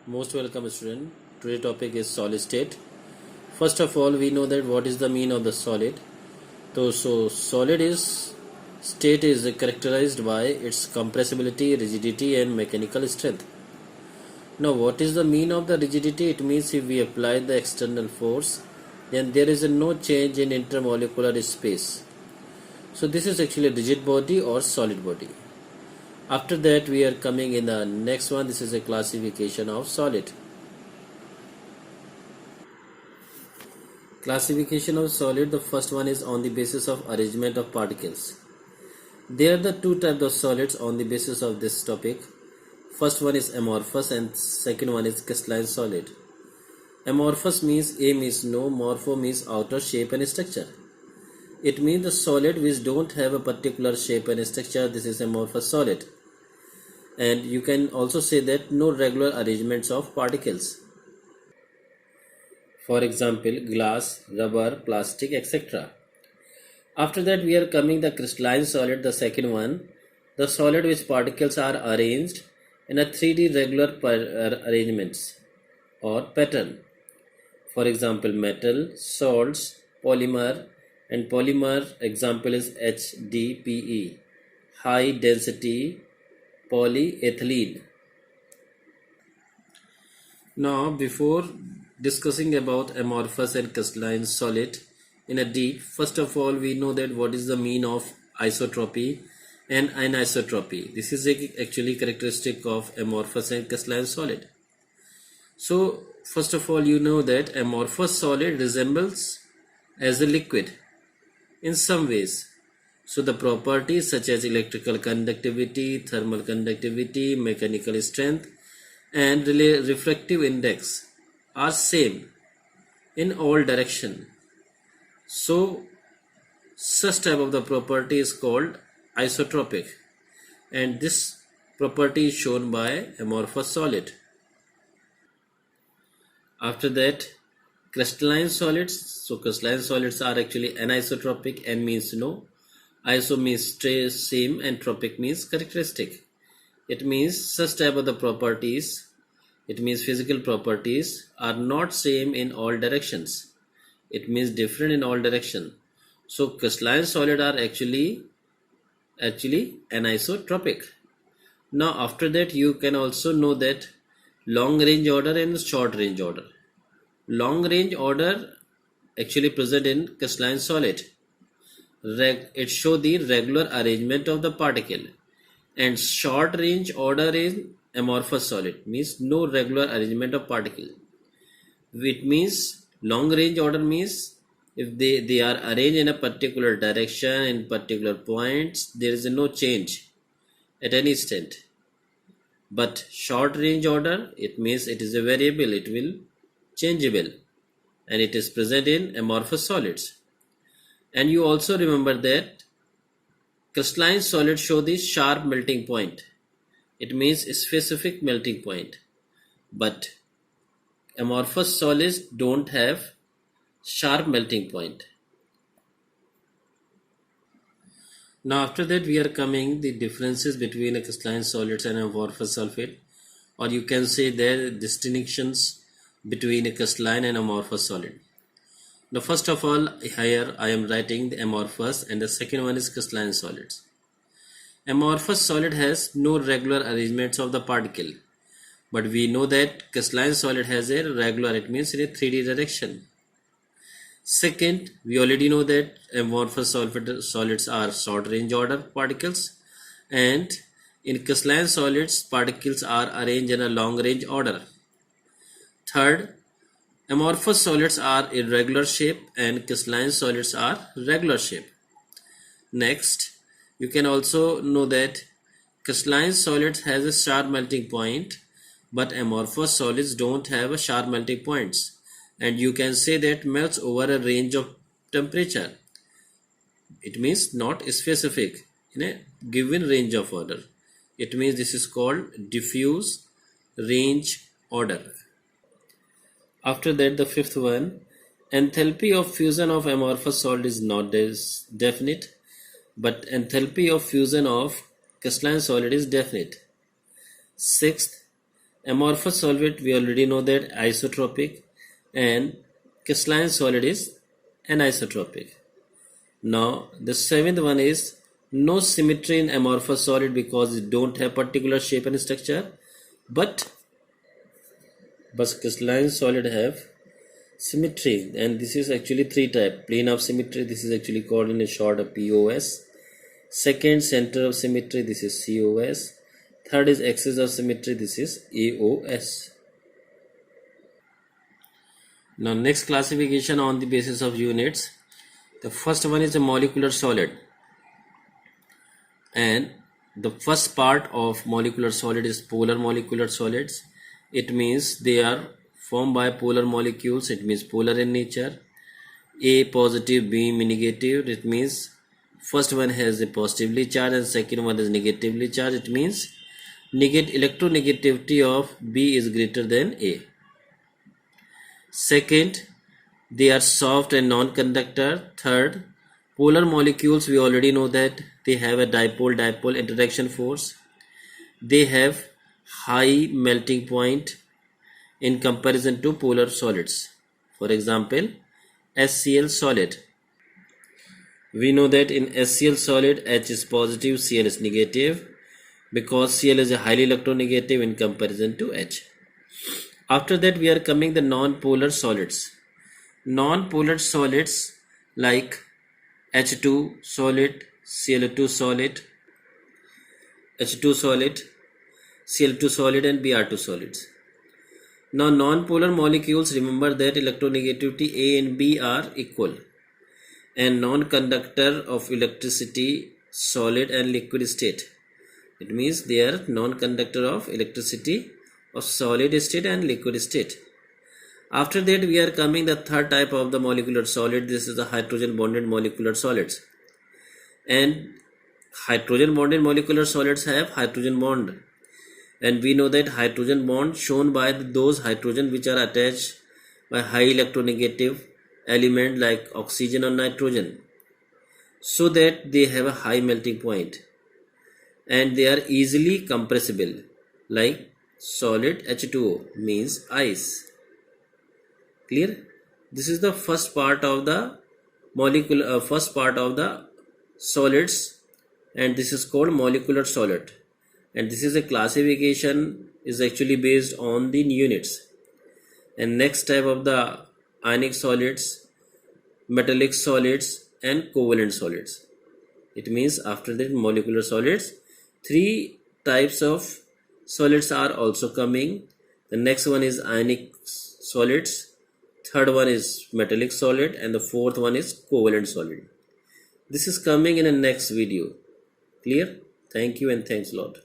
Most welcome student. Today's topic is solid state. First of all, we know that what is the mean of the solid. So solid is state is characterized by its compressibility, rigidity and mechanical strength. Now what is the mean of the rigidity? It means if we apply the external force, then there is no change in intermolecular space. So this is actually a rigid body or solid body. After that we are coming in the next one. This is a classification of solid. Classification of solid. The first one is on the basis of arrangement of particles. There are the two types of solids on the basis of this topic. First one is amorphous and second one is crystalline solid. Amorphous means A means no, morpho means outer shape and structure. It means the solid which don't have a particular shape and structure. This is amorphous solid. And you can also say that no regular arrangements of particles. For example, glass, rubber, plastic, etc. After that we are coming the crystalline solid, the second one. The solid which particles are arranged in a 3D regular arrangements or pattern. For example, metal, salts, polymer, and polymer example is HDPE, high density polyethylene. Now before discussing about amorphous and crystalline solid in a deep, first of all we know that what is the mean of isotropy and anisotropy. This is actually characteristic of amorphous and crystalline solid. So first of all you know that amorphous solid resembles as a liquid in some ways. So the properties such as electrical conductivity, thermal conductivity, mechanical strength and refractive index are same in all direction. So such type of the property is called isotropic, and this property is shown by amorphous solid. After that, crystalline solids. So crystalline solids are actually anisotropic. N means no, iso means same and tropic means characteristic. It means such type of the properties, it means physical properties are not same in all directions. It means different in all direction. So crystalline solid are actually anisotropic. Now after that you can also know that long range order and short range order. Long range order actually present in crystalline solid. It show the regular arrangement of the particle, and short range order is amorphous solid, means no regular arrangement of particle. It means long range order means if they are arranged in a particular direction in particular points, there is no change at any instant. But short range order, it means it is a variable, it will changeable, and it is present in amorphous solids. And you also remember that crystalline solids show the sharp melting point. It means a specific melting point. But amorphous solids don't have sharp melting point. Now after that we are coming the differences between a crystalline solids and amorphous solid, or you can say there distinctions between a crystalline and amorphous solid. Now first of all, here I am writing the amorphous and the second one is crystalline solids. Amorphous solid has no regular arrangements of the particle, but we know that crystalline solid has a regular, it means in a 3D direction. Second, we already know that amorphous solids are short range order particles, and in crystalline solids particles are arranged in a long range order. Third, amorphous solids are irregular shape and crystalline solids are regular shape. Next, you can also know that crystalline solids has a sharp melting point, but amorphous solids don't have a sharp melting points, and you can say that melts over a range of temperature. It means not specific in a given range of order. It means this is called diffuse range order. After that, the fifth one, enthalpy of fusion of amorphous solid is not definite, but enthalpy of fusion of crystalline solid is definite. Sixth, Amorphous solid, we already know that isotropic, and crystalline solid is anisotropic. Now the seventh one is no symmetry in amorphous solid because it don't have particular shape and structure, but crystalline solid have symmetry, and this is actually three type. Plane of symmetry, this is actually called in a short a POS. Second, center of symmetry, this is COS. Third is axis of symmetry, this is AOS. Now next classification on the basis of units. The first one is a molecular solid, and the first part of molecular solid is polar molecular solids. It means they are formed by polar molecules. It means polar in nature. A positive, B negative. It means first one has a positively charged and second one is negatively charged. It means electronegativity of B is greater than A. Second, they are soft and non-conductor. Third, polar molecules, we already know that they have a dipole-dipole interaction force. They have high melting point in comparison to polar solids. For example, HCl solid. We know that in HCl solid, H is positive, Cl is negative, because Cl is a highly electronegative in comparison to H. After that, we are coming the non-polar solids. Non-polar solids like H2 solid, Cl2 solid, H2 solid, Cl2 solid, and Br2 solids. Now non-polar molecules, remember that electronegativity A and B are equal, and non-conductor of electricity solid and liquid state. It means they are non-conductor of electricity of solid state and liquid state. After that, we are coming the third type of the molecular solid. This is the hydrogen bonded molecular solids, and hydrogen bonded molecular solids have hydrogen bond, and we know that hydrogen bond shown by those hydrogen which are attached by high electronegative element like oxygen or nitrogen, so that they have a high melting point and they are easily compressible, like solid H2O means ice. Clear? This is the first part of the molecular first part of the solids, and this is called molecular solid, and this is a classification is actually based on the units. And next type of the ionic solids, metallic solids, and covalent solids. It means after that molecular solids, three types of solids are also coming. The next one is ionic solids, third one is metallic solid, and the fourth one is covalent solid. This is coming in the next video. Clear? Thank you and thanks a lot.